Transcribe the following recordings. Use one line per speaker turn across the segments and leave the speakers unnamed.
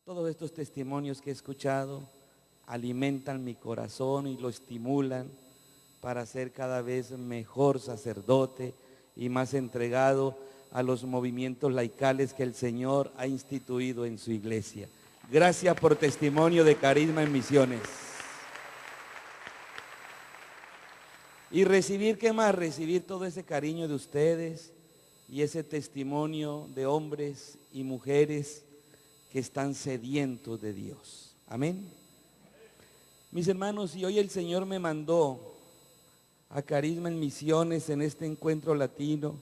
Todos estos testimonios que he escuchado alimentan mi corazón y lo estimulan para ser cada vez mejor sacerdote y más entregado a los movimientos laicales que el Señor ha instituido en su iglesia. Gracias por testimonio de Carisma en Misiones. Y recibir, ¿qué más? Recibir todo ese cariño de ustedes y ese testimonio de hombres y mujeres que están sedientos de Dios. Amén. Mis hermanos, y hoy el Señor me mandó a Carisma en Misiones en este encuentro latino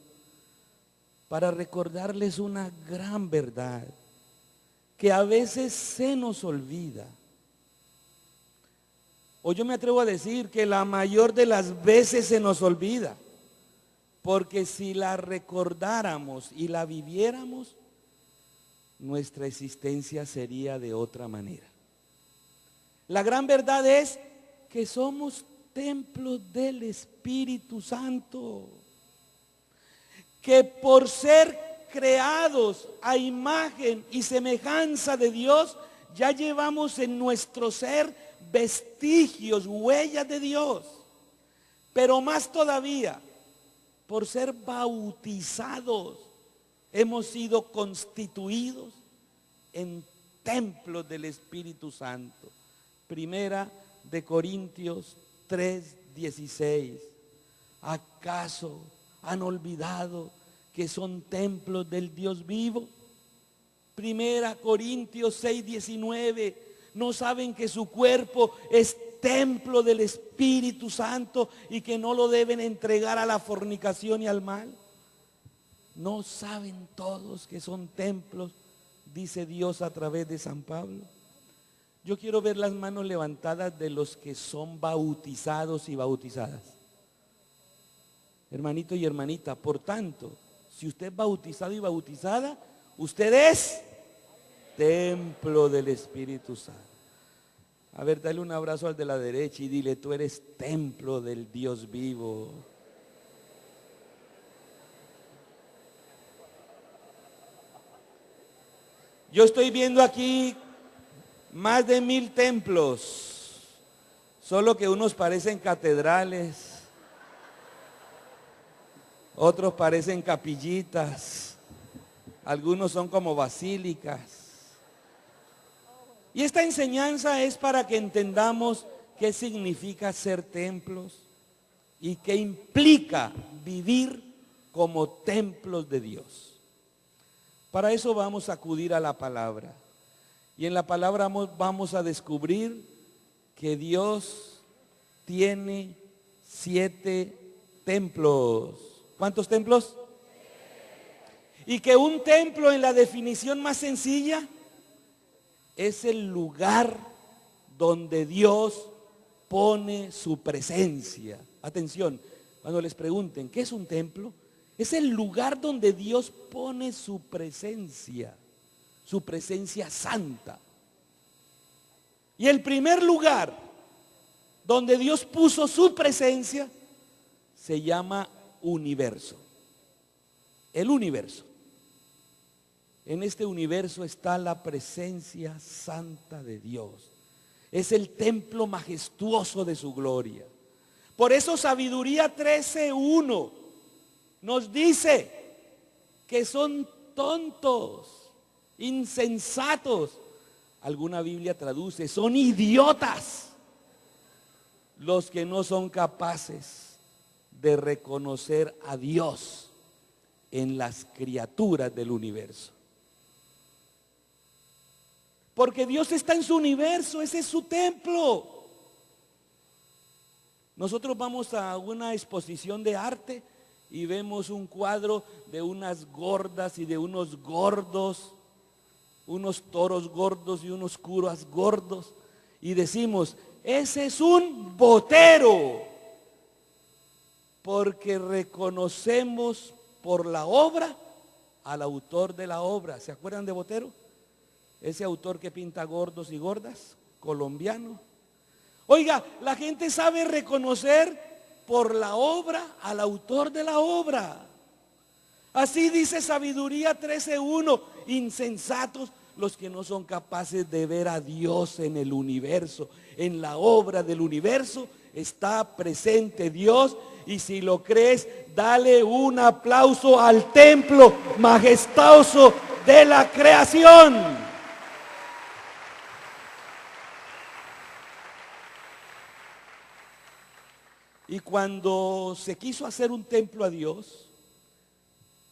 para recordarles una gran verdad que a veces se nos olvida. O yo me atrevo a decir que la mayor de las veces se nos olvida, porque si la recordáramos y la viviéramos, nuestra existencia sería de otra manera. La gran verdad es que somos templos del Espíritu Santo, que por ser creados a imagen y semejanza de Dios, ya llevamos en nuestro ser vestigios, huellas de Dios. Pero más todavía, por ser bautizados, hemos sido constituidos en templos del Espíritu Santo. Primera de Corintios 3:16. ¿Acaso han olvidado que son templos del Dios vivo? Primera Corintios 6:19. ¿No saben que su cuerpo es templo del Espíritu Santo y que no lo deben entregar a la fornicación y al mal? ¿No saben todos que son templos? Dice Dios a través de San Pablo. Yo quiero ver las manos levantadas de los que son bautizados y bautizadas. Hermanito y hermanita, por tanto, si usted es bautizado y bautizada, usted es templo del Espíritu Santo. A ver, dale un abrazo al de la derecha y dile: tú eres templo del Dios vivo. Yo estoy viendo aquí más de 1000 templos, solo que unos parecen catedrales, otros parecen capillitas, algunos son como basílicas. Y esta enseñanza es para que entendamos qué significa ser templos y qué implica vivir como templos de Dios. Para eso vamos a acudir a la palabra. Y en la palabra vamos a descubrir que Dios tiene 7 templos. ¿Cuántos templos? Y que un templo, en la definición más sencilla, es el lugar donde Dios pone su presencia. Atención, cuando les pregunten ¿qué es un templo? Es el lugar donde Dios pone su presencia santa. Y el primer lugar donde Dios puso su presencia se llama universo. El universo. En este universo está la presencia santa de Dios. Es el templo majestuoso de su gloria. Por eso Sabiduría 13:1 nos dice que son tontos, insensatos. Alguna Biblia traduce: son idiotas los que no son capaces de reconocer a Dios en las criaturas del universo. Porque Dios está en su universo, ese es su templo. Nosotros vamos a una exposición de arte y vemos un cuadro de unas gordas y de unos gordos, unos toros gordos y unos curas gordos, y decimos: ese es un botero, porque reconocemos por la obra al autor de la obra. ¿Se acuerdan de Botero? Ese autor que pinta gordos y gordas, colombiano. Oiga, la gente sabe reconocer por la obra al autor de la obra. Así dice Sabiduría 13:1: insensatos los que no son capaces de ver a Dios en el universo. En la obra del universo está presente Dios, y si lo crees, dale un aplauso al templo majestuoso de la creación. Y cuando se quiso hacer un templo a Dios,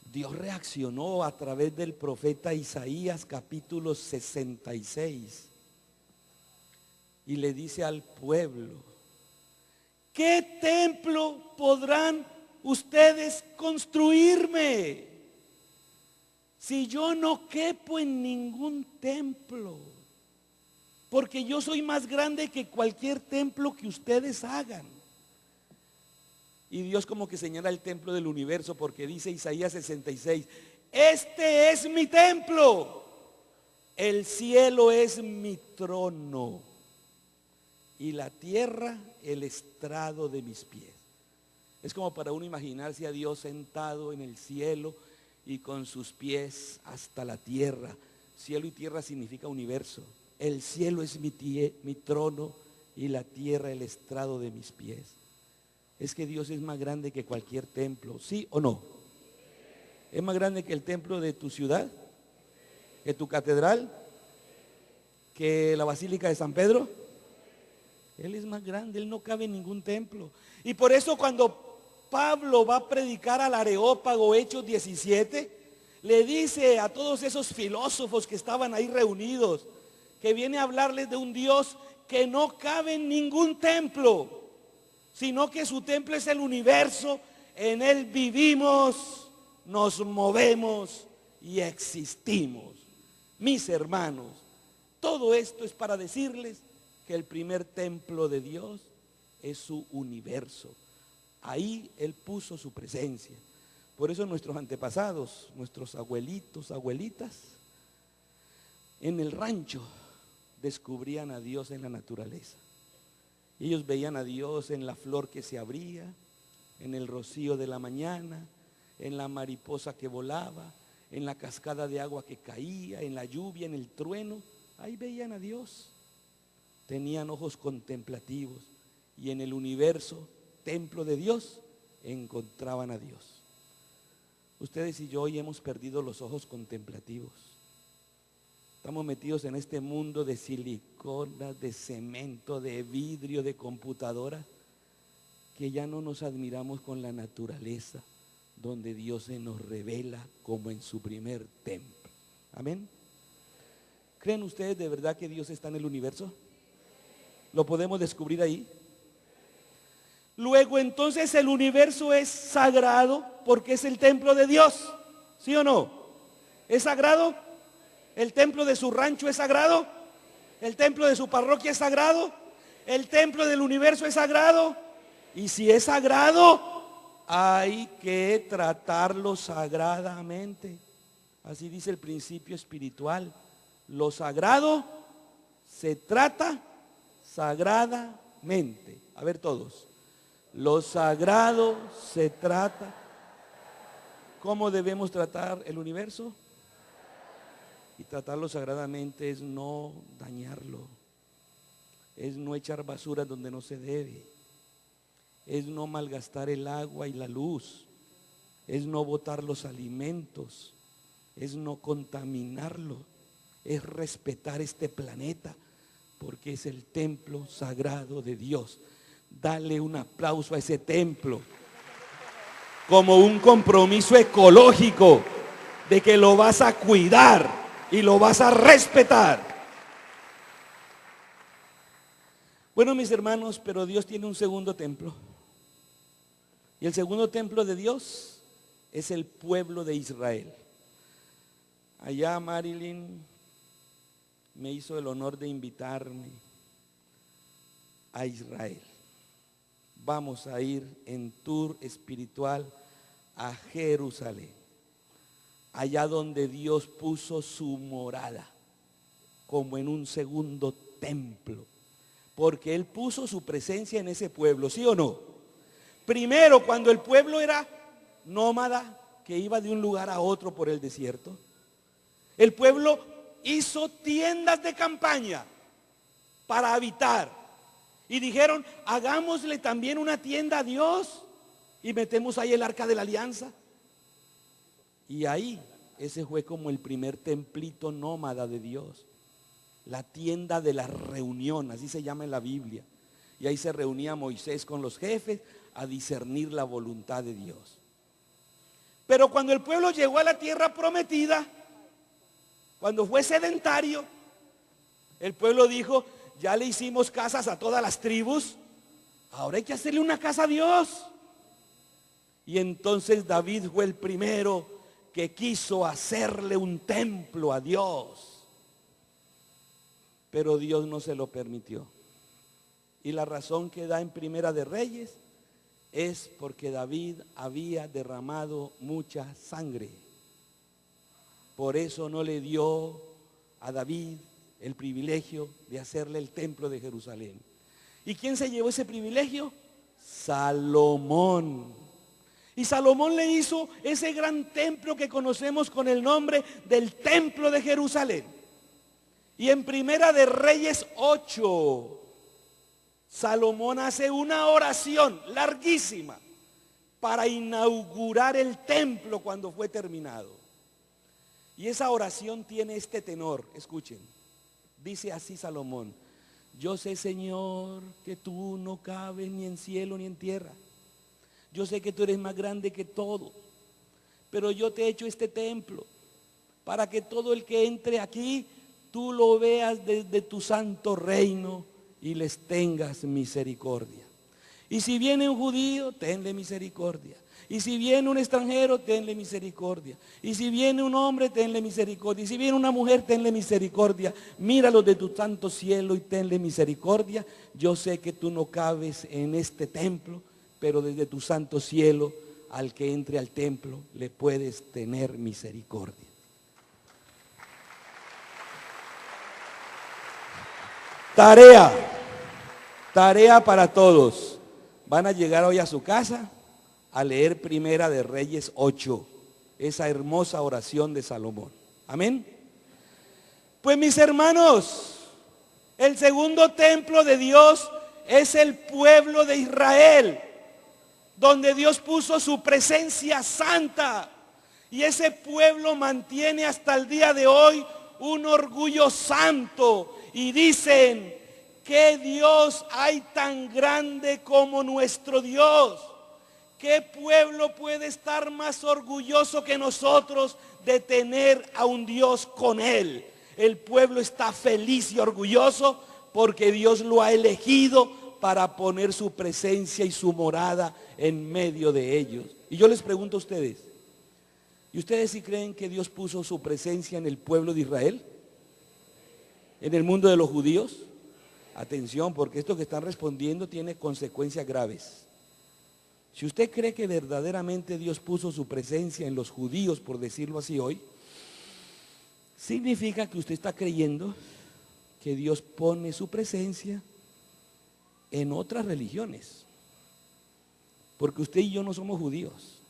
Dios reaccionó a través del profeta Isaías capítulo 66 y le dice al pueblo: ¿qué templo podrán ustedes construirme si yo no quepo en ningún templo? Porque yo soy más grande que cualquier templo que ustedes hagan. Y Dios como que señala el templo del universo, porque dice Isaías 66, este es mi templo, el cielo es mi trono y la tierra el estrado de mis pies. Es como para uno imaginarse a Dios sentado en el cielo y con sus pies hasta la tierra. Cielo y tierra significa universo. El cielo es mi trono y la tierra el estrado de mis pies. Es que Dios es más grande que cualquier templo, ¿sí o no? ¿Es más grande que el templo de tu ciudad? ¿Que tu catedral? ¿Que la Basílica de San Pedro? Él es más grande, Él no cabe en ningún templo. Y por eso cuando Pablo va a predicar al Areópago, Hechos 17, le dice a todos esos filósofos que estaban ahí reunidos, que viene a hablarles de un Dios que no cabe en ningún templo, sino que su templo es el universo. En Él vivimos, nos movemos y existimos. Mis hermanos, todo esto es para decirles que el primer templo de Dios es su universo. Ahí Él puso su presencia. Por eso nuestros antepasados, nuestros abuelitos, abuelitas, en el rancho descubrían a Dios en la naturaleza. Ellos veían a Dios en la flor que se abría, en el rocío de la mañana, en la mariposa que volaba, en la cascada de agua que caía, en la lluvia, en el trueno. Ahí veían a Dios. Tenían ojos contemplativos y en el universo, templo de Dios, encontraban a Dios. Ustedes y yo hoy hemos perdido los ojos contemplativos. Estamos metidos en este mundo de silicona, de cemento, de vidrio, de computadora, que ya no nos admiramos con la naturaleza, donde Dios se nos revela como en su primer templo. Amén. ¿Creen ustedes de verdad que Dios está en el universo? ¿Lo podemos descubrir ahí? Luego entonces el universo es sagrado porque es el templo de Dios, ¿sí o no? ¿Es sagrado? ¿El templo de su rancho es sagrado? ¿El templo de su parroquia es sagrado? ¿El templo del universo es sagrado? Y si es sagrado, hay que tratarlo sagradamente. Así dice el principio espiritual. Lo sagrado se trata sagradamente. A ver todos. Lo sagrado se trata. ¿Cómo debemos tratar el universo? Y tratarlo sagradamente es no dañarlo, es no echar basura donde no se debe, es no malgastar el agua y la luz, es no botar los alimentos, es no contaminarlo, es respetar este planeta, porque es el templo sagrado de Dios. Dale un aplauso a ese templo, como un compromiso ecológico de que lo vas a cuidar y lo vas a respetar. Bueno, mis hermanos, pero Dios tiene un segundo templo. Y el segundo templo de Dios es el pueblo de Israel. Allá Marilyn me hizo el honor de invitarme a Israel. Vamos a ir en tour espiritual a Jerusalén, allá donde Dios puso su morada, como en un segundo templo, porque Él puso su presencia en ese pueblo, ¿sí o no? Primero, cuando el pueblo era nómada, que iba de un lugar a otro por el desierto, el pueblo hizo tiendas de campaña para habitar. Y dijeron, hagámosle también una tienda a Dios y metemos ahí el arca de la alianza. Y ahí, ese fue como el primer templito nómada de Dios. La tienda de la reunión, así se llama en la Biblia. Y ahí se reunía Moisés con los jefes a discernir la voluntad de Dios. Pero cuando el pueblo llegó a la tierra prometida, cuando fue sedentario, el pueblo dijo, ya le hicimos casas a todas las tribus, ahora hay que hacerle una casa a Dios. Y entonces David fue el primero que quiso hacerle un templo a Dios. Pero Dios no se lo permitió. Y la razón que da en Primera de Reyes es porque David había derramado mucha sangre. Por eso no le dio a David el privilegio de hacerle el templo de Jerusalén. ¿Y quién se llevó ese privilegio? Salomón. Y Salomón le hizo ese gran templo que conocemos con el nombre del Templo de Jerusalén. Y en Primera de Reyes 8, Salomón hace una oración larguísima para inaugurar el templo cuando fue terminado. Y esa oración tiene este tenor, escuchen. Dice así Salomón: yo sé, Señor, que tú no cabes ni en cielo ni en tierra. Yo sé que tú eres más grande que todo, pero yo te he hecho este templo para que todo el que entre aquí, tú lo veas desde tu santo reino y les tengas misericordia. Y si viene un judío, tenle misericordia. Y si viene un extranjero, tenle misericordia. Y si viene un hombre, tenle misericordia. Y si viene una mujer, tenle misericordia. Míralos de tu santo cielo y tenle misericordia. Yo sé que tú no cabes en este templo, pero desde tu santo cielo, al que entre al templo, le puedes tener misericordia. Tarea para todos. Van a llegar hoy a su casa a leer Primera de Reyes 8, esa hermosa oración de Salomón. Amén. Pues mis hermanos, el segundo templo de Dios es el pueblo de Israel, donde Dios puso su presencia santa. Y ese pueblo mantiene hasta el día de hoy un orgullo santo. Y dicen, ¿qué Dios hay tan grande como nuestro Dios? ¿Qué pueblo puede estar más orgulloso que nosotros de tener a un Dios con él? El pueblo está feliz y orgulloso porque Dios lo ha elegido para poner su presencia y su morada en medio de ellos. Y yo les pregunto a ustedes, ¿y ustedes sí creen que Dios puso su presencia en el pueblo de Israel? ¿En el mundo de los judíos? Atención, porque esto que están respondiendo tiene consecuencias graves. Si usted cree que verdaderamente Dios puso su presencia en los judíos, por decirlo así hoy, significa que usted está creyendo que Dios pone su presencia en otras religiones. Porque usted y yo no somos judíos,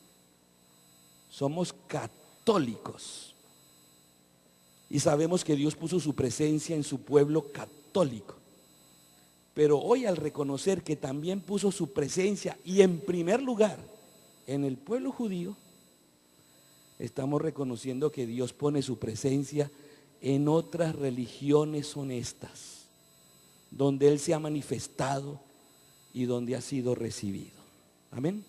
somos católicos. Y sabemos que Dios puso su presencia en su pueblo católico. Pero hoy, al reconocer que también puso su presencia y en primer lugar en el pueblo judío, estamos reconociendo que Dios pone su presencia en otras religiones honestas, donde Él se ha manifestado y donde ha sido recibido. Amén.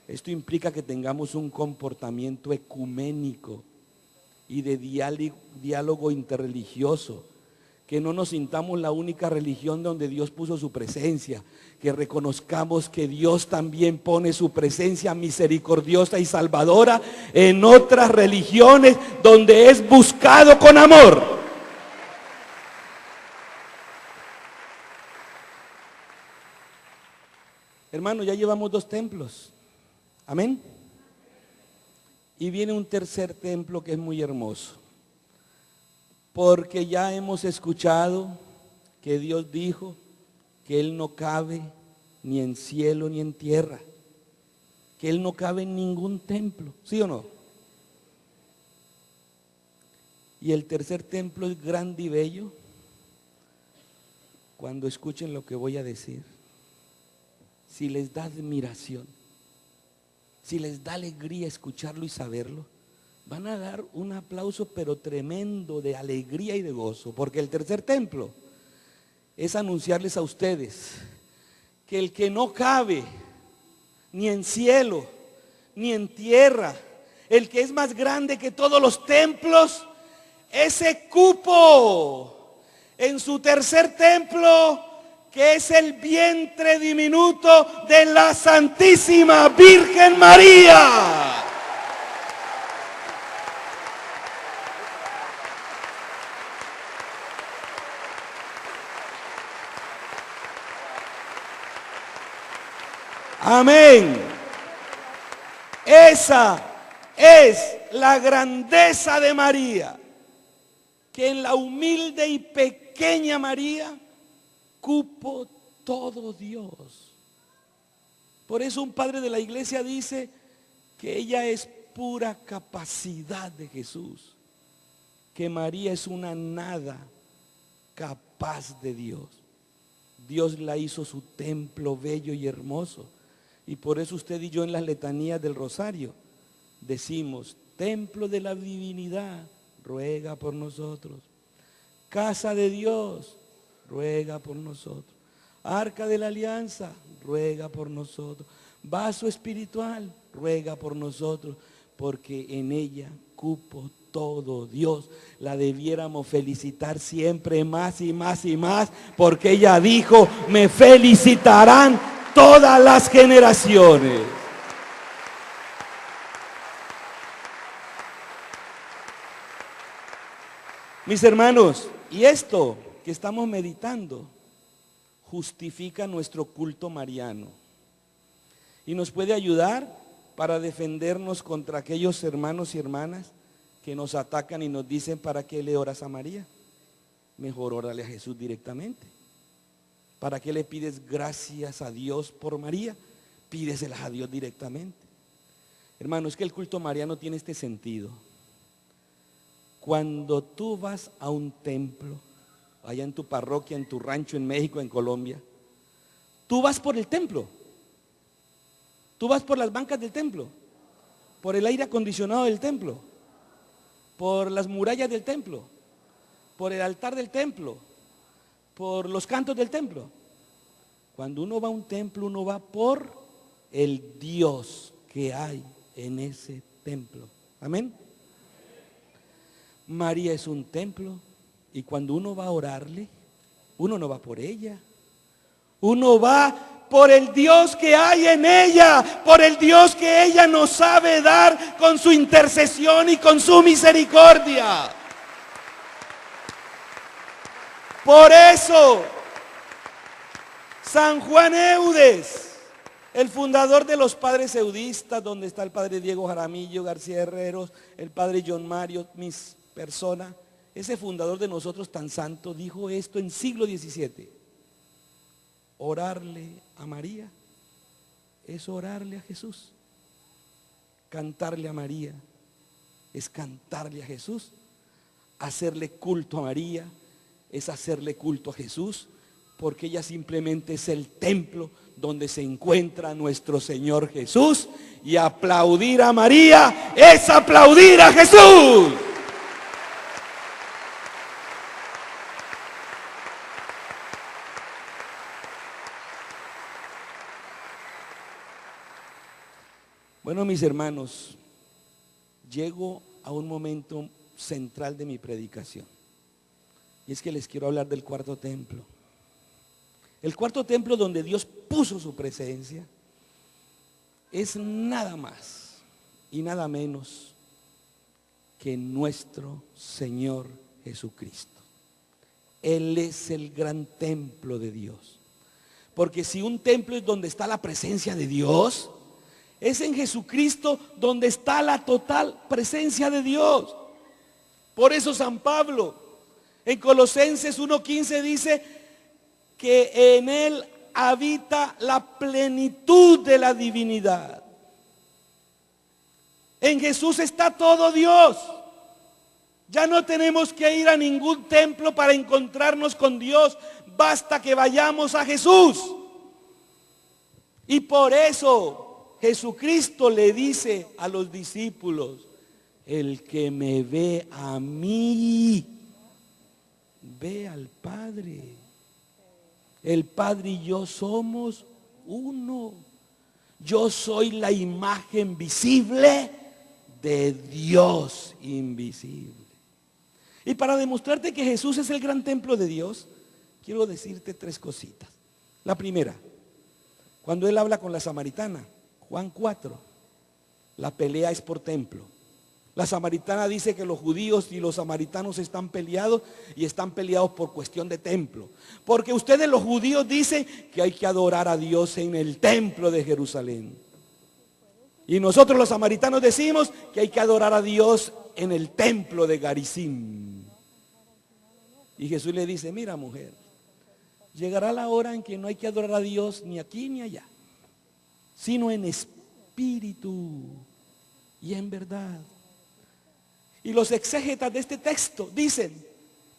Esto implica que tengamos un comportamiento ecuménico y de diálogo interreligioso, que no nos sintamos la única religión donde Dios puso su presencia, que reconozcamos que Dios también pone su presencia misericordiosa y salvadora en otras religiones donde es buscado con amor. Hermano, ya llevamos 2 templos. Amén. Y viene un tercer templo que es muy hermoso. Porque ya hemos escuchado que Dios dijo que Él no cabe ni en cielo ni en tierra. Que Él no cabe en ningún templo. ¿Sí o no? Y el tercer templo es grande y bello. Cuando escuchen lo que voy a decir, si les da admiración, si les da alegría escucharlo y saberlo, van a dar un aplauso pero tremendo de alegría y de gozo, porque el tercer templo es anunciarles a ustedes que el que no cabe ni en cielo ni en tierra, el que es más grande que todos los templos, ese cupo en su tercer templo, que es el vientre diminuto de la Santísima Virgen María. Amén. Esa es la grandeza de María, que en la humilde y pequeña María cupo todo Dios. Por eso un padre de la iglesia dice que ella es pura capacidad de Jesús, que María es una nada capaz de Dios. Dios la hizo su templo bello y hermoso. Y por eso usted y yo en las letanías del rosario decimos: templo de la divinidad, ruega por nosotros. Casa de Dios, ruega por nosotros. Arca de la alianza, ruega por nosotros. Vaso espiritual, ruega por nosotros, porque en ella cupo todo Dios. La debiéramos felicitar siempre más y más y más, porque ella dijo: me felicitarán todas las generaciones. Mis hermanos, y esto que estamos meditando justifica nuestro culto mariano y nos puede ayudar para defendernos contra aquellos hermanos y hermanas que nos atacan y nos dicen: ¿para qué le oras a María? Mejor órale a Jesús directamente. ¿Para qué le pides gracias a Dios por María? Pídeselas a Dios directamente. Hermano, es que el culto mariano tiene este sentido. Cuando tú vas a un templo, allá en tu parroquia, en tu rancho, en México, en Colombia, tú vas por el templo. Tú vas por las bancas del templo, por el aire acondicionado del templo, por las murallas del templo, por el altar del templo, por los cantos del templo. Cuando uno va a un templo, uno va por el Dios que hay en ese templo. Amén. María es un templo, y cuando uno va a orarle, uno no va por ella, uno va por el Dios que hay en ella, por el Dios que ella nos sabe dar con su intercesión y con su misericordia. Por eso San Juan Eudes, el fundador de los padres eudistas, donde está el padre Diego Jaramillo García Herreros, el padre John Mario, mis personas, ese fundador de nosotros tan santo, dijo esto en siglo XVII: orarle a María es orarle a Jesús. Cantarle a María es cantarle a Jesús. Hacerle culto a María es hacerle culto a Jesús, porque ella simplemente es el templo donde se encuentra nuestro Señor Jesús, y aplaudir a María es aplaudir a Jesús. Bueno, mis hermanos, llego a un momento central de mi predicación, y es que les quiero hablar del cuarto templo. El cuarto templo, donde Dios puso su presencia, es nada más y nada menos que nuestro Señor Jesucristo. Él es el gran templo de Dios. Porque si un templo es donde está la presencia de Dios, es en Jesucristo donde está la total presencia de Dios. Por eso San Pablo en Colosenses 1:15 dice que en Él habita la plenitud de la divinidad. En Jesús está todo Dios. Ya no tenemos que ir a ningún templo para encontrarnos con Dios. Basta que vayamos a Jesús. Y por eso Jesucristo le dice a los discípulos: el que me ve a mí, ve al Padre. El Padre y yo somos uno. Yo soy la imagen visible de Dios invisible. Y para demostrarte que Jesús es el gran templo de Dios, quiero decirte tres cositas. La primera, cuando Él habla con la samaritana, Juan 4, la pelea es por templo. La samaritana dice que los judíos y los samaritanos están peleados, y están peleados por cuestión de templo. Porque ustedes los judíos dicen que hay que adorar a Dios en el templo de Jerusalén. Y nosotros los samaritanos decimos que hay que adorar a Dios en el templo de Garizim. Y Jesús le dice: mira, mujer, llegará la hora en que no hay que adorar a Dios ni aquí ni allá, sino en espíritu y en verdad. Y los exégetas de este texto dicen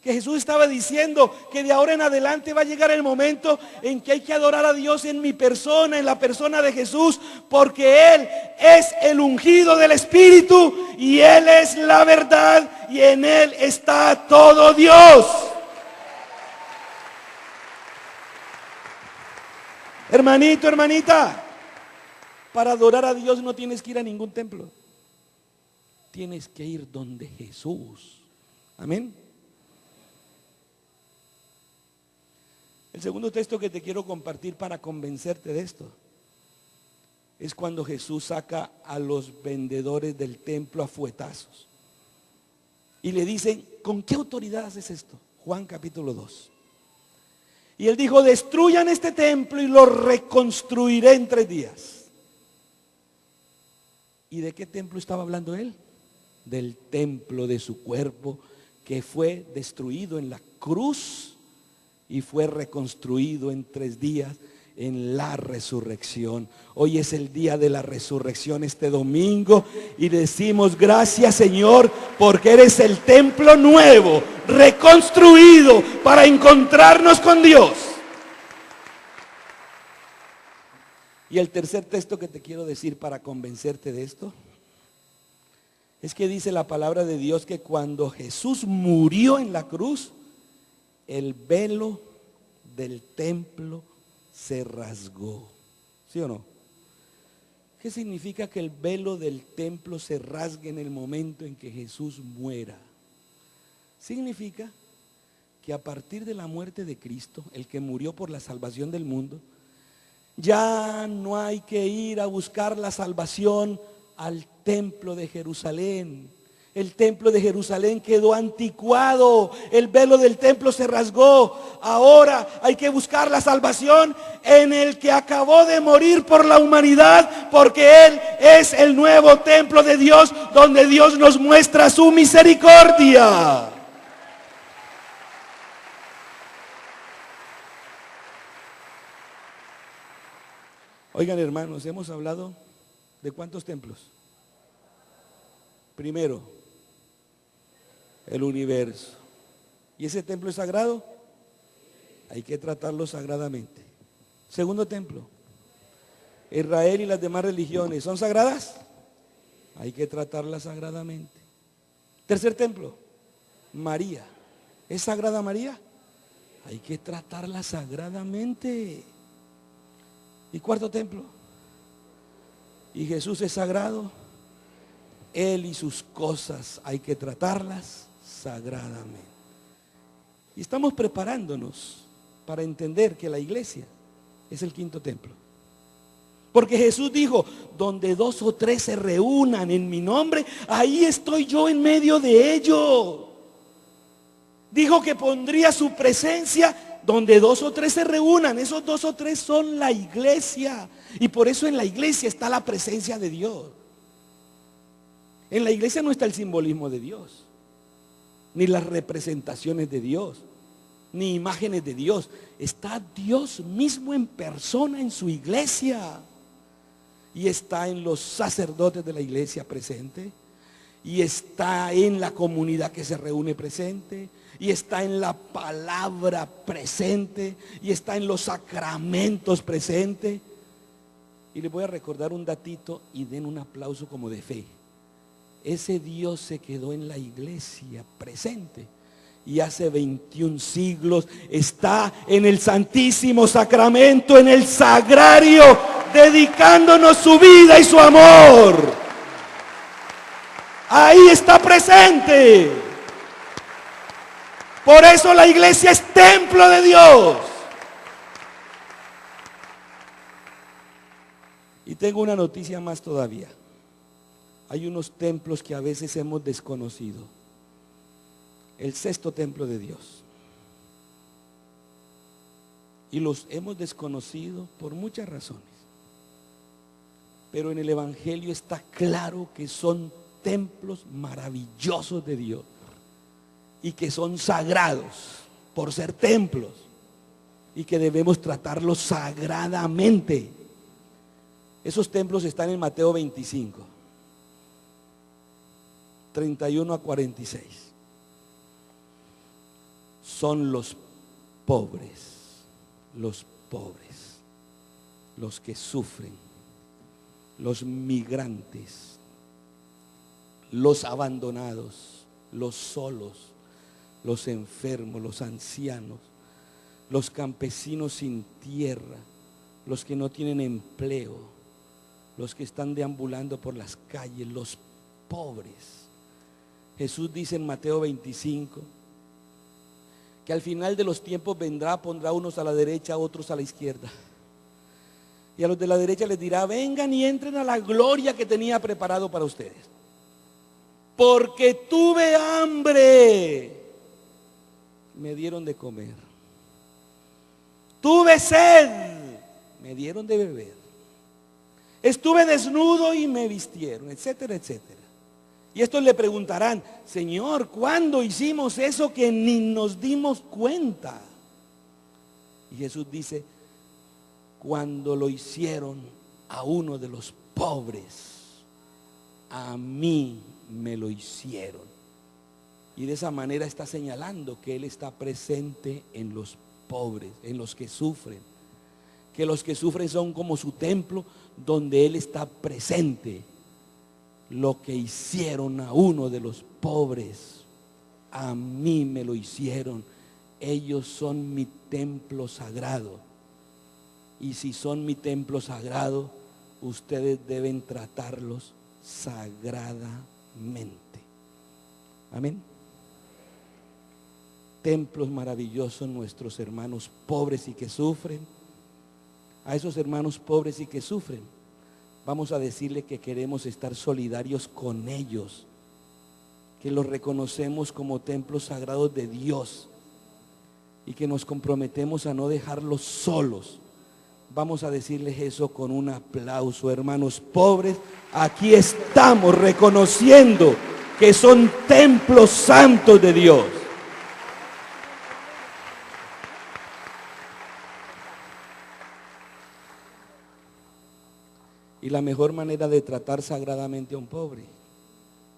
que Jesús estaba diciendo que de ahora en adelante va a llegar el momento en que hay que adorar a Dios en mi persona, en la persona de Jesús, porque Él es el ungido del Espíritu y Él es la verdad y en Él está todo Dios. Hermanito, hermanita, para adorar a Dios no tienes que ir a ningún templo. Tienes que ir donde Jesús. Amén. El segundo texto que te quiero compartir para convencerte de esto es cuando Jesús saca a los vendedores del templo a fuetazos y le dicen: ¿con qué autoridad haces esto? Juan capítulo 2. Y Él dijo: destruyan este templo y lo reconstruiré en 3 días. ¿Y de qué templo estaba hablando Él? Del templo de su cuerpo, que fue destruido en la cruz y fue reconstruido en 3 días en la resurrección. Hoy es el día de la resurrección, este domingo, y decimos: gracias, Señor, porque eres el templo nuevo, reconstruido para encontrarnos con Dios. Y el tercer texto que te quiero decir para convencerte de esto es que dice la palabra de Dios que cuando Jesús murió en la cruz, el velo del templo se rasgó. ¿Sí o no? ¿Qué significa que el velo del templo se rasgue en el momento en que Jesús muera? Significa que a partir de la muerte de Cristo, el que murió por la salvación del mundo, ya no hay que ir a buscar la salvación al templo de Jerusalén. El templo de Jerusalén quedó anticuado, el velo del templo se rasgó. Ahora hay que buscar la salvación en el que acabó de morir por la humanidad, porque Él es el nuevo templo de Dios, donde Dios nos muestra su misericordia. Oigan, hermanos, hemos hablado de ¿cuántos templos? Primero, el universo. ¿Y ese templo es sagrado? Hay que tratarlo sagradamente. Segundo templo, Israel y las demás religiones, ¿son sagradas? Hay que tratarlas sagradamente. Tercer templo, María. ¿Es sagrada María? Hay que tratarla sagradamente. Y cuarto templo, y Jesús es sagrado, Él y sus cosas hay que tratarlas sagradamente. Y estamos preparándonos para entender que la iglesia es el quinto templo. Porque Jesús dijo: donde 2 o 3 se reúnan en mi nombre, ahí estoy yo en medio de ellos. Dijo que pondría su presencia donde 2 o 3 se reúnan. Esos 2 o 3 son la iglesia. Y por eso en la iglesia está la presencia de Dios. En la iglesia no está el simbolismo de Dios, ni las representaciones de Dios, ni imágenes de Dios. Está Dios mismo en persona en su iglesia. Y está en los sacerdotes de la iglesia presente. y está en la comunidad que se reúne presente, y está en la palabra presente, y está en los sacramentos presente. Y les voy a recordar un datito y den un aplauso como de fe. Ese Dios se quedó en la iglesia presente y hace 21 siglos está en el Santísimo Sacramento, en el Sagrario, dedicándonos su vida y su amor. Ahí está presente. Por eso la iglesia es templo de Dios. Y tengo una noticia más todavía. Hay unos templos que a veces hemos desconocido. El sexto templo de Dios. Y los hemos desconocido por muchas razones. Pero en el Evangelio está claro que son templos maravillosos de Dios. Y que son sagrados por ser templos. Y que debemos tratarlos sagradamente. Esos templos están en Mateo 25. 31 a 46. Son los pobres, los que sufren, los migrantes, los abandonados, los solos, los enfermos, los ancianos, los campesinos sin tierra, los que no tienen empleo, los que están deambulando por las calles, los pobres. Jesús dice en Mateo 25 que al final de los tiempos vendrá, pondrá unos a la derecha, otros a la izquierda. Y a los de la derecha les dirá: vengan y entren a la gloria que tenía preparado para ustedes. Porque tuve hambre, me dieron de comer. Tuve sed, me dieron de beber. Estuve desnudo y me vistieron, etcétera, etcétera. Y estos le preguntarán: Señor, ¿cuándo hicimos eso que ni nos dimos cuenta? Y Jesús dice: cuando lo hicieron a uno de los pobres, a mí me lo hicieron. Y de esa manera está señalando que Él está presente en los pobres, en los que sufren. Que los que sufren son como su templo, donde Él está presente. Lo que hicieron a uno de los pobres, a mí me lo hicieron. Ellos son mi templo sagrado. Y si son mi templo sagrado, ustedes deben tratarlos sagradamente. Amén. Templos maravillosos nuestros hermanos pobres y que sufren. A esos hermanos pobres y que sufren, vamos a decirle que queremos estar solidarios con ellos, que los reconocemos como templos sagrados de Dios y que nos comprometemos a no dejarlos solos. Vamos a decirles eso con un aplauso. Hermanos pobres, aquí estamos reconociendo que son templos santos de Dios. Y la mejor manera de tratar sagradamente a un pobre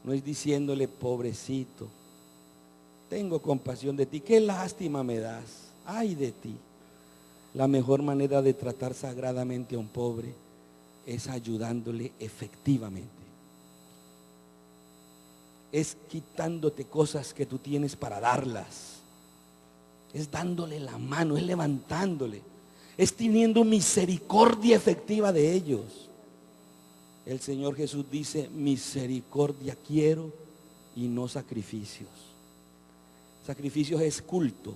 no es diciéndole: pobrecito, tengo compasión de ti, qué lástima me das, ay de ti. La mejor manera de tratar sagradamente a un pobre es ayudándole efectivamente. Es quitándote cosas que tú tienes para darlas. Es dándole la mano, es levantándole, es teniendo misericordia efectiva de ellos. El Señor Jesús dice: misericordia quiero y no sacrificios. Sacrificios es culto.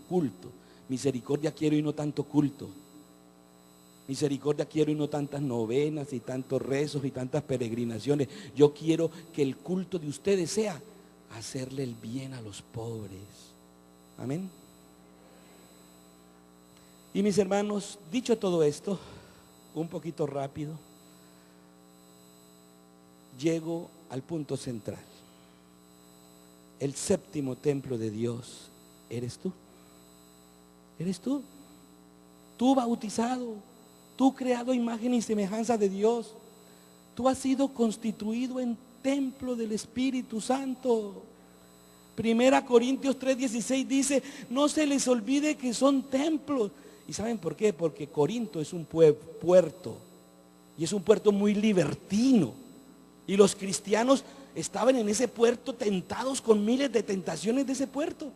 Misericordia quiero y no tanto culto. Misericordia quiero y no tantas novenas y tantos rezos y tantas peregrinaciones. Yo quiero que el culto de ustedes sea hacerle el bien a los pobres. Amén. Y mis hermanos, dicho todo esto, un poquito rápido, llego al punto central. El séptimo templo de Dios eres tú. Eres tú. Tú bautizado, tú creado a imagen y semejanza de Dios. Tú has sido constituido en templo del Espíritu Santo. 1 Corintios 3:16 dice, no se les olvide que son templos. ¿Y saben por qué? Porque Corinto es un puerto, y es un puerto muy libertino. Y los cristianos estaban en ese puerto tentados con miles de tentaciones de ese puerto.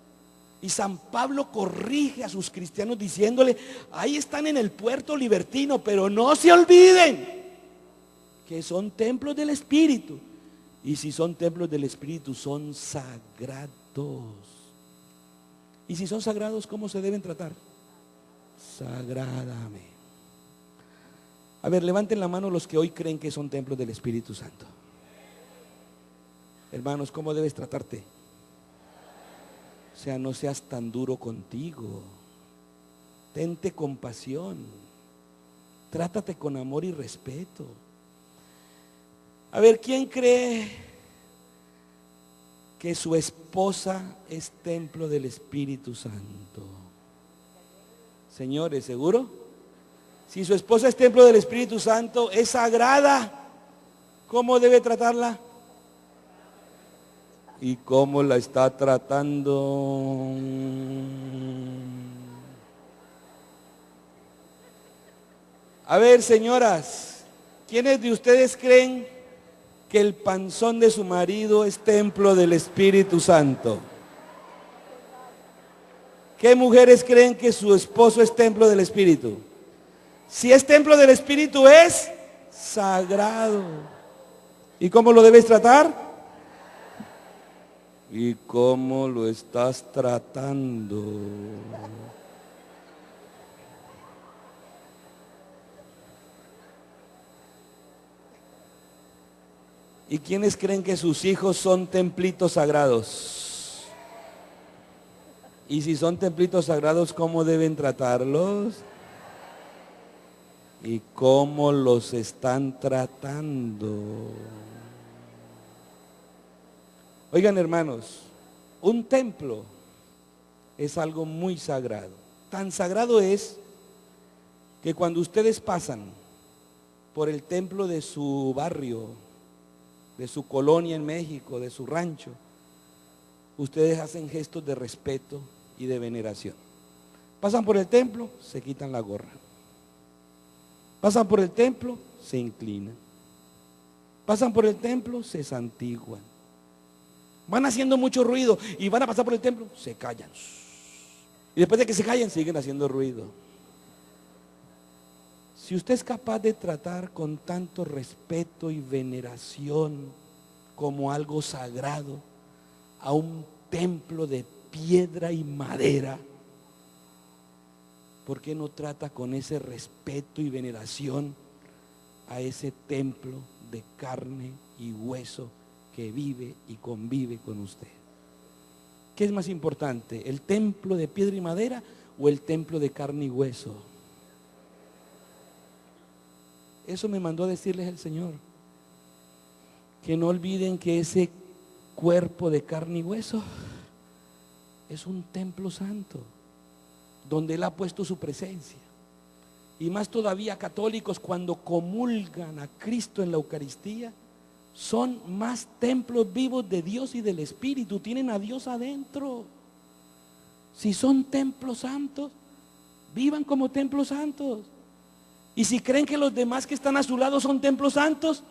Y San Pablo corrige a sus cristianos diciéndole, ahí están en el puerto libertino, pero no se olviden que son templos del Espíritu. Y si son templos del Espíritu, son sagrados. Y si son sagrados, ¿cómo se deben tratar? Sagradamente. A ver, levanten la mano los que hoy creen que son templos del Espíritu Santo. Hermanos, ¿cómo debes tratarte? O sea, no seas tan duro contigo. Tente compasión. Trátate con amor y respeto. A ver, ¿quién cree que su esposa es templo del Espíritu Santo? Señores, ¿seguro? Si su esposa es templo del Espíritu Santo, es sagrada, ¿cómo debe tratarla? ¿Y cómo la está tratando? A ver, señoras, ¿quiénes de ustedes creen que el panzón de su marido es templo del Espíritu Santo? ¿Qué mujeres creen que su esposo es templo del Espíritu? Si es templo del Espíritu, es sagrado. ¿Y cómo lo debes tratar? ¿Y cómo lo estás tratando? ¿Y quiénes creen que sus hijos son templitos sagrados? Y si son templitos sagrados, ¿cómo deben tratarlos? ¿Y cómo los están tratando? Oigan, hermanos, un templo es algo muy sagrado. Tan sagrado es que cuando ustedes pasan por el templo de su barrio, de su colonia en México, de su rancho, ustedes hacen gestos de respeto y de veneración. Pasan por el templo, se quitan la gorra. Pasan por el templo, se inclinan. Pasan por el templo, se santiguan. Van haciendo mucho ruido y van a pasar por el templo, se callan. Y después de que se callan, siguen haciendo ruido. Si usted es capaz de tratar con tanto respeto y veneración como algo sagrado a un templo de piedra y madera, ¿por qué no trata con ese respeto y veneración a ese templo de carne y hueso que vive y convive con usted? ¿Qué es más importante, el templo de piedra y madera o el templo de carne y hueso? Eso me mandó a decirles el Señor, que no olviden que ese cuerpo de carne y hueso es un templo santo, donde Él ha puesto su presencia. Y más todavía, católicos, cuando comulgan a Cristo en la Eucaristía, son más templos vivos de Dios y del Espíritu, tienen a Dios adentro. Si son templos santos, vivan como templos santos. Y si creen que los demás que están a su lado son templos santos,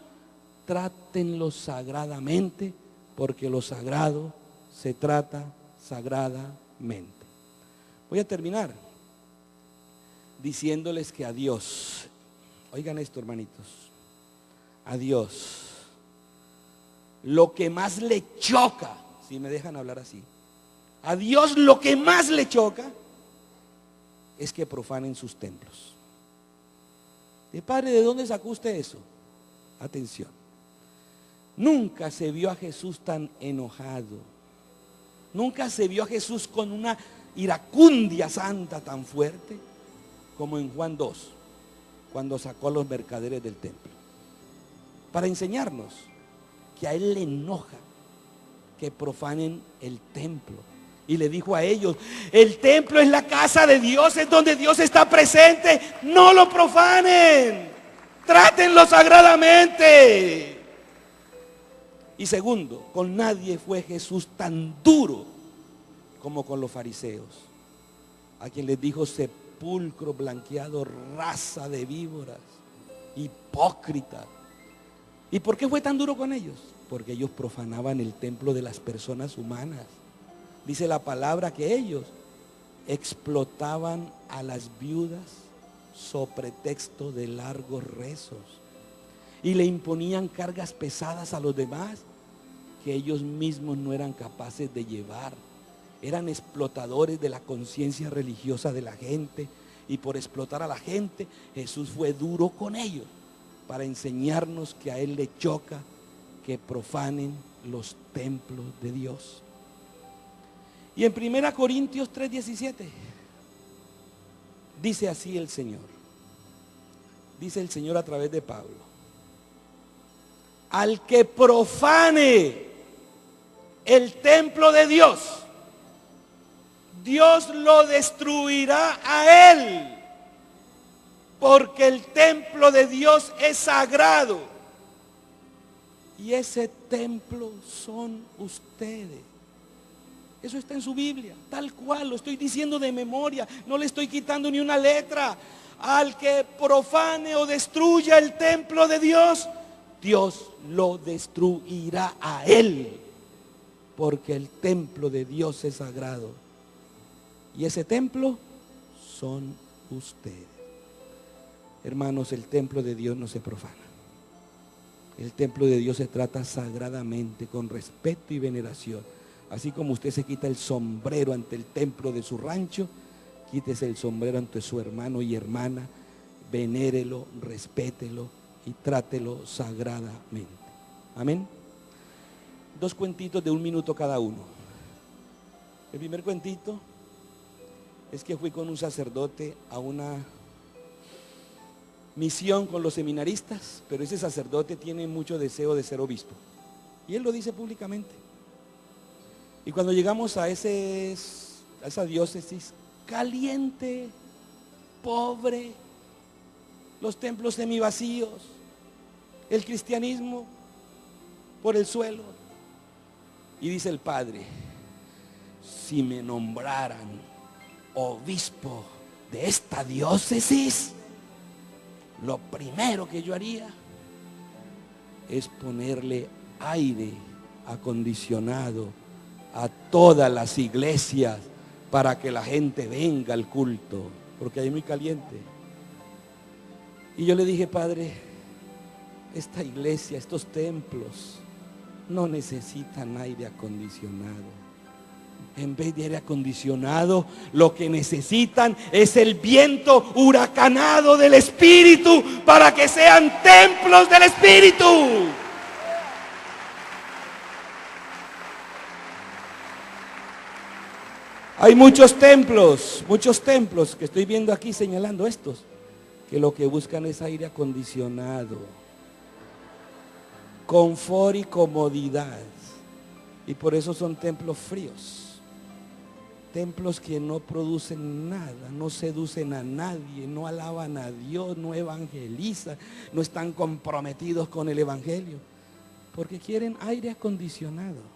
trátenlos sagradamente, porque lo sagrado se trata sagradamente. Voy a terminar diciéndoles que a Dios, oigan esto, hermanitos, a Dios lo que más le choca, si me dejan hablar así, a Dios lo que más le choca es que profanen sus templos. Y padre, ¿de dónde sacó usted eso? Atención, nunca se vio a Jesús tan enojado, nunca se vio a Jesús con una iracundia santa tan fuerte como en Juan 2, cuando sacó a los mercaderes del templo, para enseñarnos que a Él le enoja que profanen el templo. Y le dijo a ellos, el templo es la casa de Dios, es donde Dios está presente, no lo profanen, trátenlo sagradamente. Y segundo, con nadie fue Jesús tan duro como con los fariseos, a quien les dijo sepulcro blanqueado, raza de víboras, hipócrita. ¿Y por qué fue tan duro con ellos? Porque ellos profanaban el templo de las personas humanas. Dice la palabra que ellos explotaban a las viudas sobre pretexto de largos rezos y le imponían cargas pesadas a los demás que ellos mismos no eran capaces de llevar. Eran explotadores de la conciencia religiosa de la gente, y por explotar a la gente Jesús fue duro con ellos para enseñarnos que a Él le choca que profanen los templos de Dios. Y en 1 Corintios 3:17 dice así el Señor. Dice el Señor a través de Pablo: al que profane el templo de Dios, Dios lo destruirá a él, porque el templo de Dios es sagrado y ese templo son ustedes. Eso está en su Biblia, tal cual, lo estoy diciendo de memoria, no le estoy quitando ni una letra. Al que profane o destruya el templo de Dios, Dios lo destruirá a él, porque el templo de Dios es sagrado y ese templo son ustedes. Hermanos, el templo de Dios no se profana. El templo de Dios se trata sagradamente, con respeto y veneración. Así como usted se quita el sombrero ante el templo de su rancho, quítese el sombrero ante su hermano y hermana, venérelo, respételo y trátelo sagradamente. Amén. 2 cuentitos de 1 minuto cada uno. El primer cuentito es que fui con un sacerdote a una misión con los seminaristas, pero ese sacerdote tiene mucho deseo de ser obispo y él lo dice públicamente. Y cuando llegamos a esa diócesis caliente, pobre, los templos semivacíos, el cristianismo por el suelo, y dice el padre: si me nombraran obispo de esta diócesis, lo primero que yo haría es ponerle aire acondicionado a todas las iglesias para que la gente venga al culto, porque ahí es muy caliente. Y yo le dije: padre, esta iglesia, estos templos no necesitan aire acondicionado. En vez de aire acondicionado, lo que necesitan es el viento huracanado del Espíritu, para que sean templos del Espíritu. Hay muchos templos que estoy viendo aquí señalando estos, que lo que buscan es aire acondicionado, confort y comodidad, y por eso son templos fríos. Templos que no producen nada, no seducen a nadie, no alaban a Dios, no evangelizan, no están comprometidos con el evangelio, porque quieren aire acondicionado.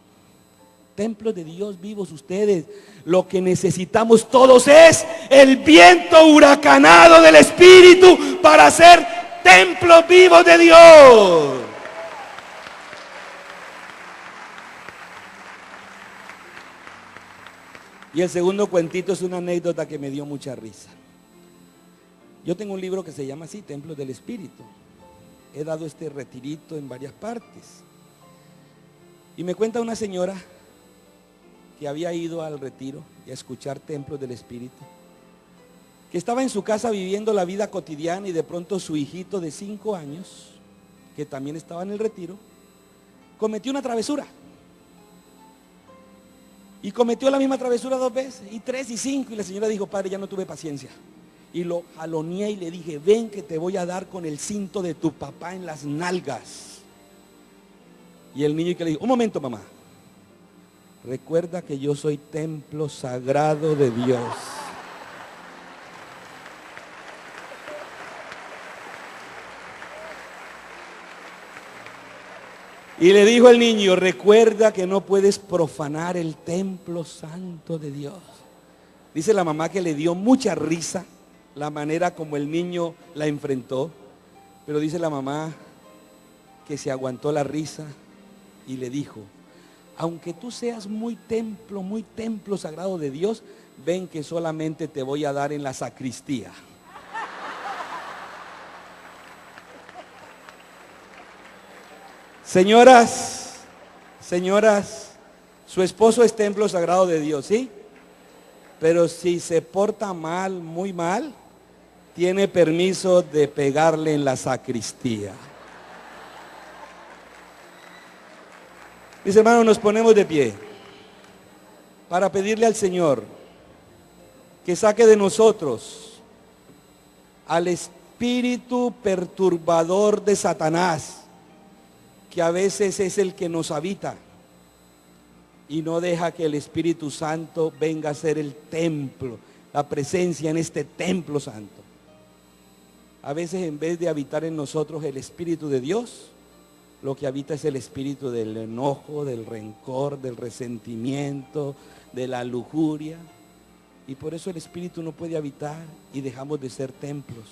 Templos de Dios vivos ustedes. Lo que necesitamos todos es el viento huracanado del Espíritu para ser templos vivos de Dios. Y el segundo cuentito es una anécdota que me dio mucha risa. Yo tengo un libro que se llama así, Templos del Espíritu. He dado este retirito en varias partes. Y me cuenta una señora que había ido al retiro y a escuchar Templos del Espíritu, que estaba en su casa viviendo la vida cotidiana, y de pronto su hijito de 5 años, que también estaba en el retiro, cometió una travesura. Y cometió la misma travesura 2 veces, y 3 y 5, y la señora dijo: padre, ya no tuve paciencia. Y lo jaloneé y le dije: ven que te voy a dar con el cinto de tu papá en las nalgas. Y el niño que le dijo: un momento, mamá, recuerda que yo soy templo sagrado de Dios. Y le dijo al niño, recuerda que no puedes profanar el templo santo de Dios. Dice la mamá que le dio mucha risa la manera como el niño la enfrentó. Pero dice la mamá que se aguantó la risa y le dijo, aunque tú seas muy templo sagrado de Dios, ven que solamente te voy a dar en la sacristía. Señoras, su esposo es templo sagrado de Dios, ¿sí? Pero si se porta mal, muy mal, tiene permiso de pegarle en la sacristía. Mis hermanos, nos ponemos de pie para pedirle al Señor que saque de nosotros al espíritu perturbador de Satanás, que a veces es el que nos habita y no deja que el Espíritu Santo venga a ser el templo, la presencia en este templo santo. A veces en vez de habitar en nosotros el Espíritu de Dios, lo que habita es el espíritu del enojo, del rencor, del resentimiento, de la lujuria. Y por eso el Espíritu no puede habitar y dejamos de ser templos.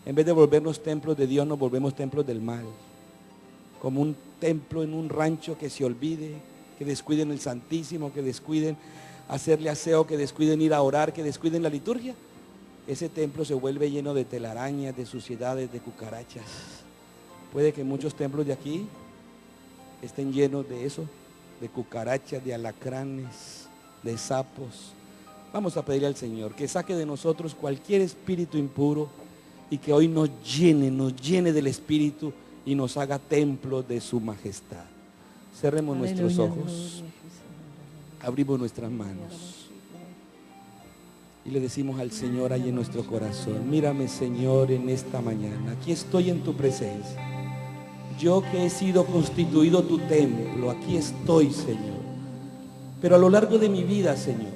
En vez de volvernos templos de Dios, nos volvemos templos del mal. Como un templo en un rancho que se olvide, que descuiden el Santísimo, que descuiden hacerle aseo, que descuiden ir a orar, que descuiden la liturgia. Ese templo se vuelve lleno de telarañas, de suciedades, de cucarachas. Puede que muchos templos de aquí estén llenos de eso, de cucarachas, de alacranes, de sapos. Vamos a pedirle al Señor que saque de nosotros cualquier espíritu impuro y que hoy nos llene del Espíritu y nos haga templo de su majestad. Cerremos nuestros ojos, abrimos nuestras manos y le decimos al Señor ahí en nuestro corazón, mírame Señor en esta mañana, aquí estoy en tu presencia. Yo que he sido constituido tu templo, aquí estoy, Señor. Pero a lo largo de mi vida, Señor,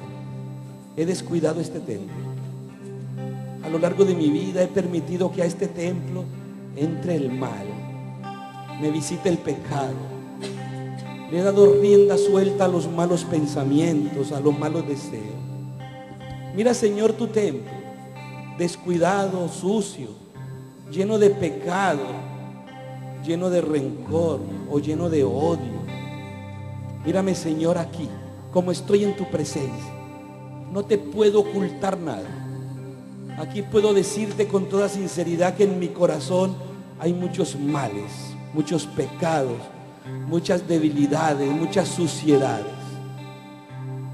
he descuidado este templo. A lo largo de mi vida he permitido que a este templo entre el mal, me visite el pecado. Le he dado rienda suelta a los malos pensamientos, a los malos deseos. Mira, Señor, tu templo, descuidado, sucio, lleno de pecado, lleno de rencor o lleno de odio. Mírame, Señor, aquí, como estoy en tu presencia. No te puedo ocultar nada. Aquí puedo decirte con toda sinceridad que en mi corazón hay muchos males, muchos pecados, muchas debilidades, muchas suciedades.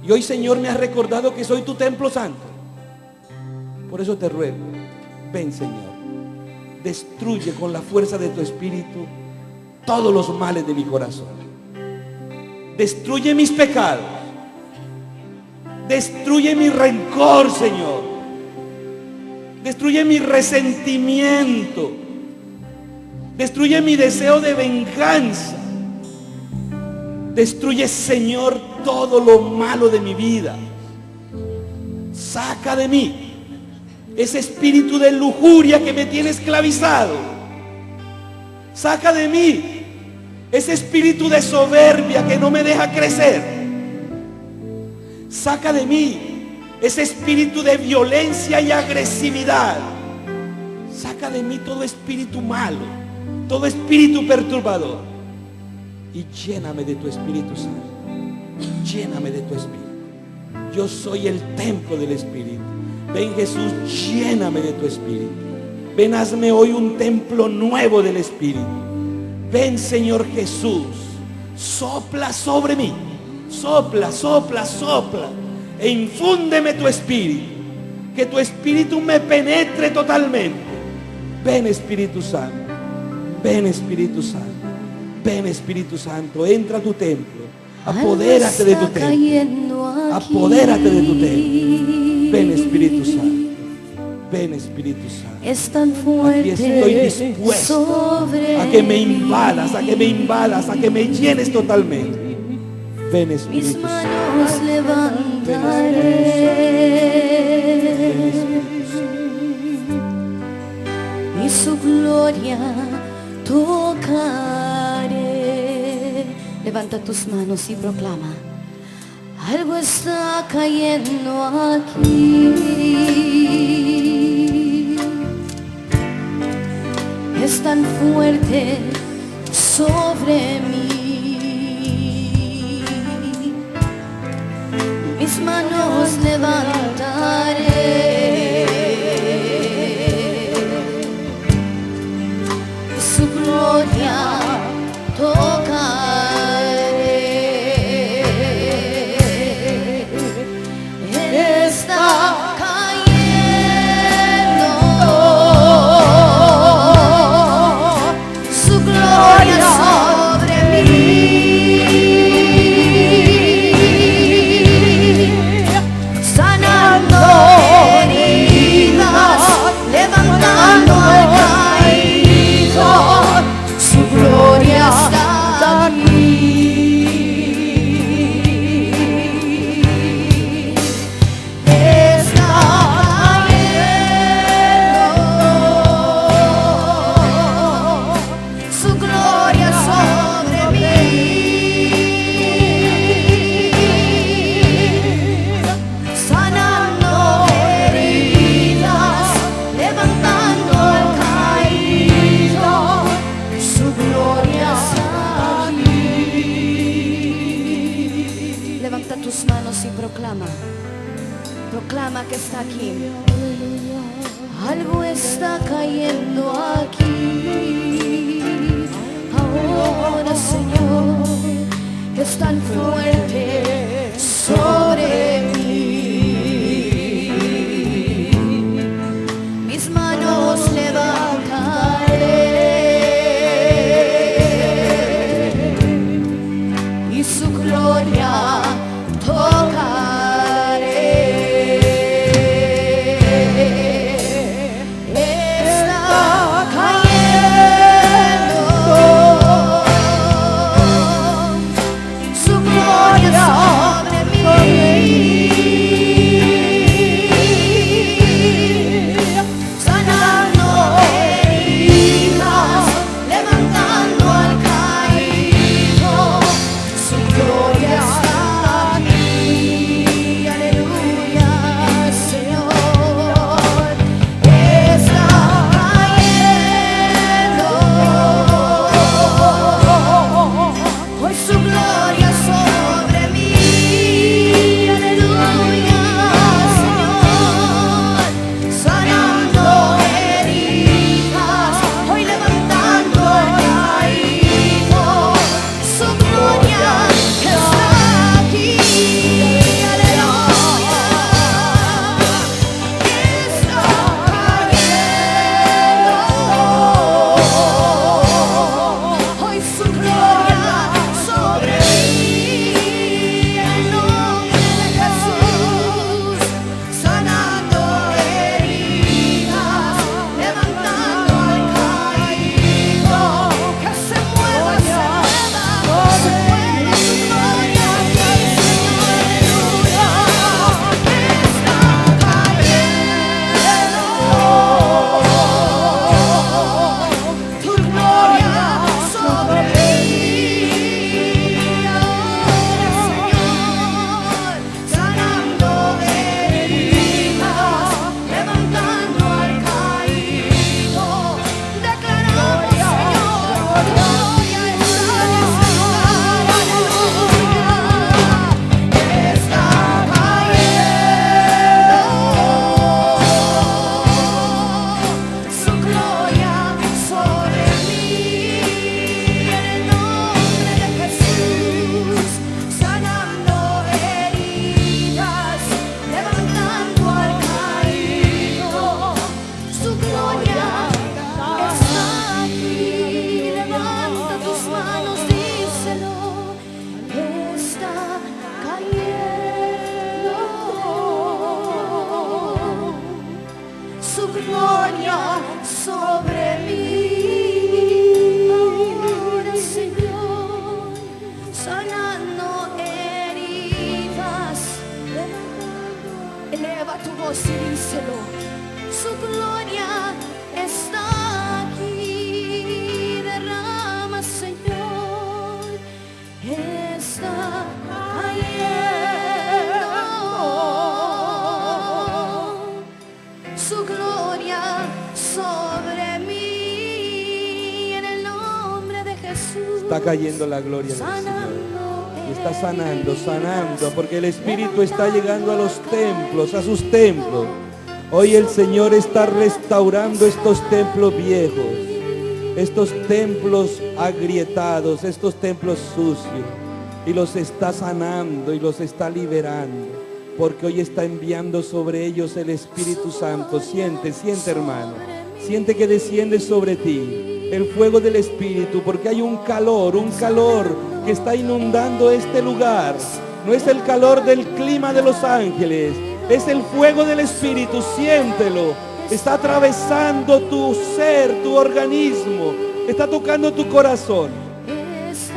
Y hoy, Señor, me has recordado que soy tu templo santo. Por eso te ruego, ven, Señor, destruye con la fuerza de tu Espíritu todos los males de mi corazón. Destruye mis pecados. Destruye mi rencor, Señor. Destruye mi resentimiento. Destruye mi deseo de venganza. Destruye, Señor, todo lo malo de mi vida. Saca de mí ese espíritu de lujuria que me tiene esclavizado. Saca de mí ese espíritu de soberbia que no me deja crecer. Saca de mí ese espíritu de violencia y agresividad. Saca de mí todo espíritu malo, todo espíritu perturbador. Y lléname de tu Espíritu Santo. Lléname de tu Espíritu. Yo soy el templo del Espíritu. Ven, Jesús, lléname de tu Espíritu. Ven, hazme hoy un templo nuevo del Espíritu. Ven, Señor Jesús, sopla sobre mí. Sopla, sopla, sopla. E infúndeme tu Espíritu. Que tu Espíritu me penetre totalmente. Ven, Espíritu Santo. Ven, Espíritu Santo. Ven, Espíritu Santo, entra a tu templo. Apodérate de tu templo. Apodérate de tu templo. Ven, Espíritu Santo. Ven, Espíritu Santo. Aquí estoy dispuesto a que me invadas, a que me invadas, a que me llenes totalmente. Ven, Espíritu Santo. Ven, Espíritu Santo.
Y su gloria tocaré. Levanta tus manos y proclama: algo está cayendo aquí. Es tan fuerte sobre mí. Mis manos levantaré. Su gloria tocaré. Está cayendo su gloria sobre mí, sanando heridas, levantando al caído. Su gloria está aquí. Está cayendo su gloria sobre mí, sanando heridas, levantando al caído. Su gloria está aquí. Levanta tus manos y proclama. Proclama que está aquí. Algo está cayendo aquí. Ahora, Señor, es tan fuerte sobre mí. Mis manos levantaré y su gloria tocaré.
Está cayendo la gloria del Señor. Y está sanando, sanando, porque el Espíritu está llegando a los templos, a sus templos. Hoy el Señor está restaurando estos templos viejos, estos templos agrietados, estos templos sucios, y los está sanando y los está liberando, porque hoy está enviando sobre ellos el Espíritu Santo. Siente, siente, hermano, siente que desciende sobre ti el fuego del Espíritu, porque hay un calor que está inundando este lugar. No es el calor del clima de Los Ángeles, es el fuego del Espíritu. Siéntelo, está atravesando tu ser, tu organismo, está tocando tu corazón.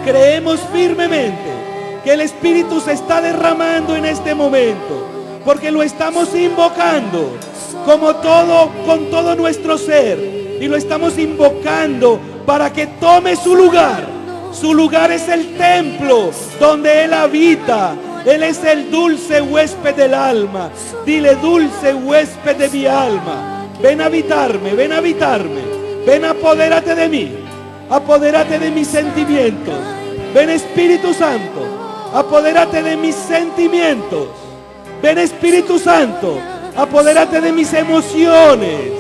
Creemos firmemente que el Espíritu se está derramando en este momento, porque lo estamos invocando con todo nuestro ser, y lo estamos invocando para que tome su lugar. Su lugar es el templo donde Él habita. Él es el dulce huésped del alma. Dile: dulce huésped de mi alma, ven a habitarme, ven a habitarme. Ven, apodérate de mí, apodérate de mis sentimientos. Ven, Espíritu Santo, apodérate de mis sentimientos. Ven, Espíritu Santo, apodérate de mis emociones.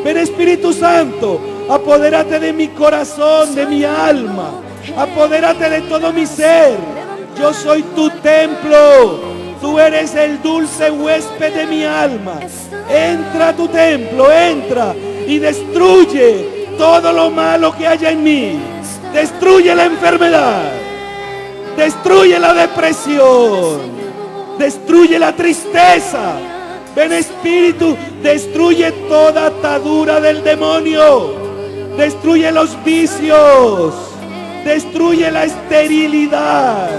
Ven, Espíritu Santo, apodérate de mi corazón, de mi alma. Apodérate de todo mi ser. Yo soy tu templo. Tú eres el dulce huésped de mi alma. Entra a tu templo, entra y destruye todo lo malo que haya en mí. Destruye la enfermedad. Destruye la depresión. Destruye la tristeza. Ven, Espíritu, destruye toda atadura del demonio. Destruye los vicios. Destruye la esterilidad.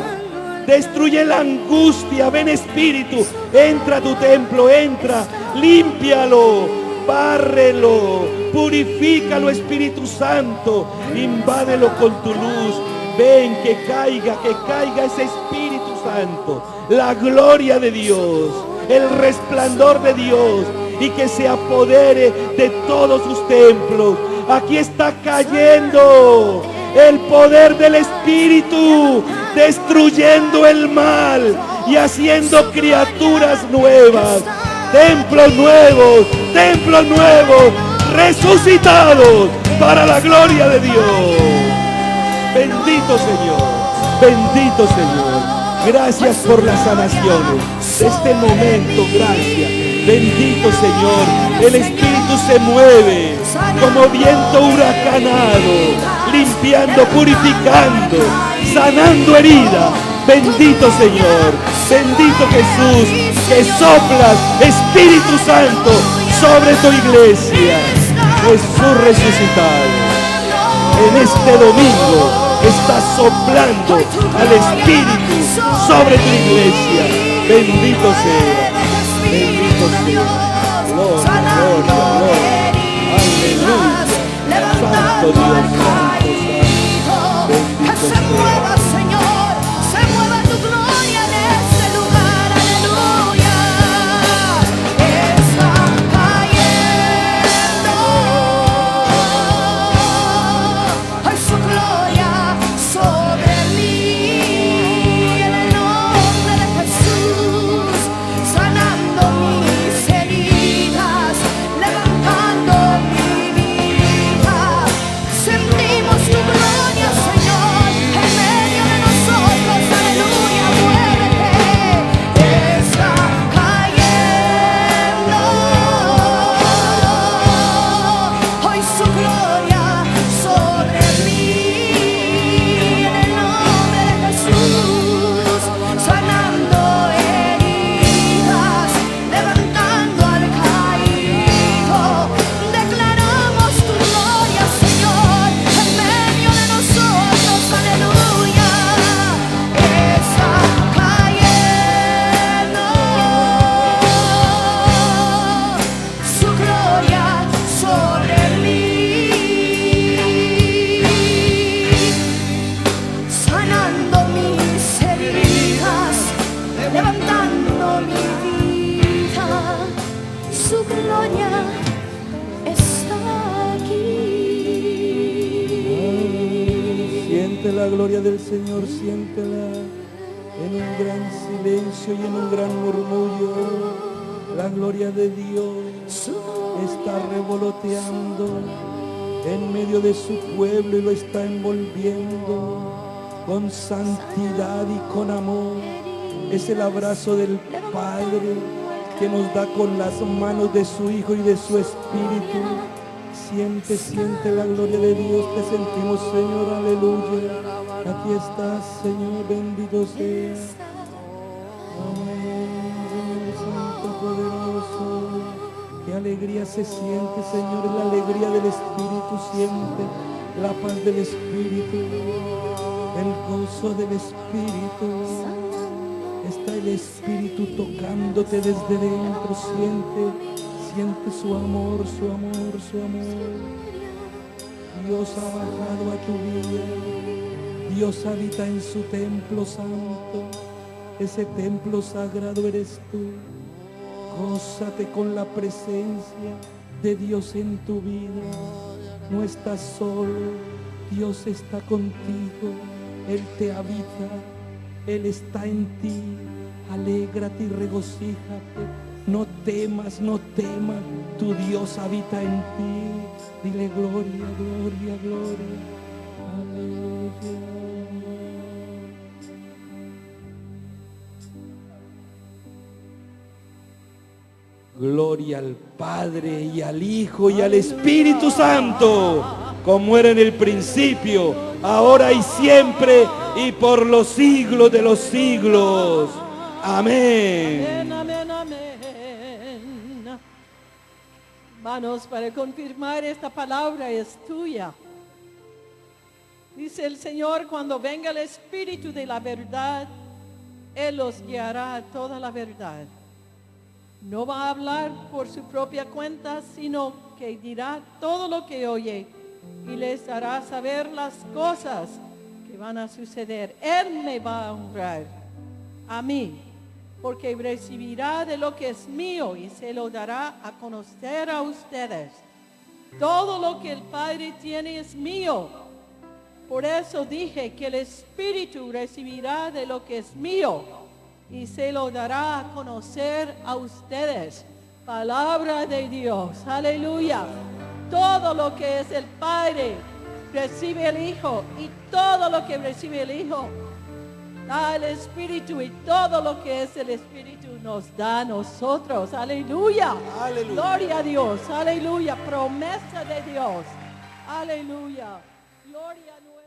Destruye la angustia. Ven, Espíritu, entra a tu templo, entra, límpialo, bárrelo, purifícalo, Espíritu Santo, invádelo con tu luz. Ven, que caiga ese Espíritu Santo, la gloria de Dios, el resplandor de Dios, y que se apodere de todos sus templos. Aquí está cayendo el poder del Espíritu, destruyendo el mal y haciendo criaturas nuevas, templos nuevos, resucitados para la gloria de Dios. Bendito Señor, bendito Señor. Gracias por las sanaciones de este momento, gracias. Bendito Señor, el Espíritu se mueve como viento huracanado, limpiando, purificando, sanando heridas. Bendito Señor, bendito Jesús, que soplas, Espíritu Santo, sobre tu iglesia. Jesús resucitado, en este domingo está soplando al Espíritu sobre tu iglesia. Bendito sea, bendito sea. Gloria, gloria, gloria. Aleluya. Santo Dios, santo, santo. Bendito sea.
Sanando mis heridas,
la gloria del Señor, siéntela en un gran silencio y en un gran murmullo. La gloria de Dios está revoloteando en medio de su pueblo y lo está envolviendo con santidad y con amor. Es el abrazo del Padre que nos da con las manos de su Hijo y de su Espíritu. Siente, siente la gloria de Dios. Te sentimos, Señor, aleluya. Aquí estás, Señor, bendito seas. Amén, Señor Santo poderoso. Qué alegría se siente, Señor, la alegría del Espíritu. Siente la paz del Espíritu, el gozo del Espíritu. Está el Espíritu tocándote desde dentro. Siente su amor, su amor, su amor. Dios ha bajado a tu vida. Dios habita en su templo santo. Ese templo sagrado eres tú. Gózate con la presencia de Dios en tu vida. No estás solo. Dios está contigo. Él te habita. Él está en ti. Alégrate y regocíjate. No temas, no temas. Tu Dios habita en ti. Dile gloria, gloria, gloria. Aleluya. Gloria al Padre y al Hijo y al Espíritu Santo, como era en el principio, ahora y siempre, y por los siglos de los siglos. Amén.
Amén, amén, amén. Hermanos, para confirmar esta palabra es tuya. Dice el Señor, cuando venga el Espíritu de la verdad, Él los guiará a toda la verdad. No va a hablar por su propia cuenta, sino que dirá todo lo que oye y les hará saber las cosas que van a suceder. Él me va a honrar a mí, porque recibirá de lo que es mío y se lo dará a conocer a ustedes. Todo lo que el Padre tiene es mío. Por eso dije que el Espíritu recibirá de lo que es mío y se lo dará a conocer a ustedes. Palabra de Dios. Aleluya. Todo lo que es el Padre recibe el Hijo, y todo lo que recibe el Hijo da el Espíritu, y todo lo que es el Espíritu nos da a nosotros. Aleluya.
Aleluya.
Gloria a Dios. Aleluya. Promesa de Dios. Aleluya. Gloria a nuestra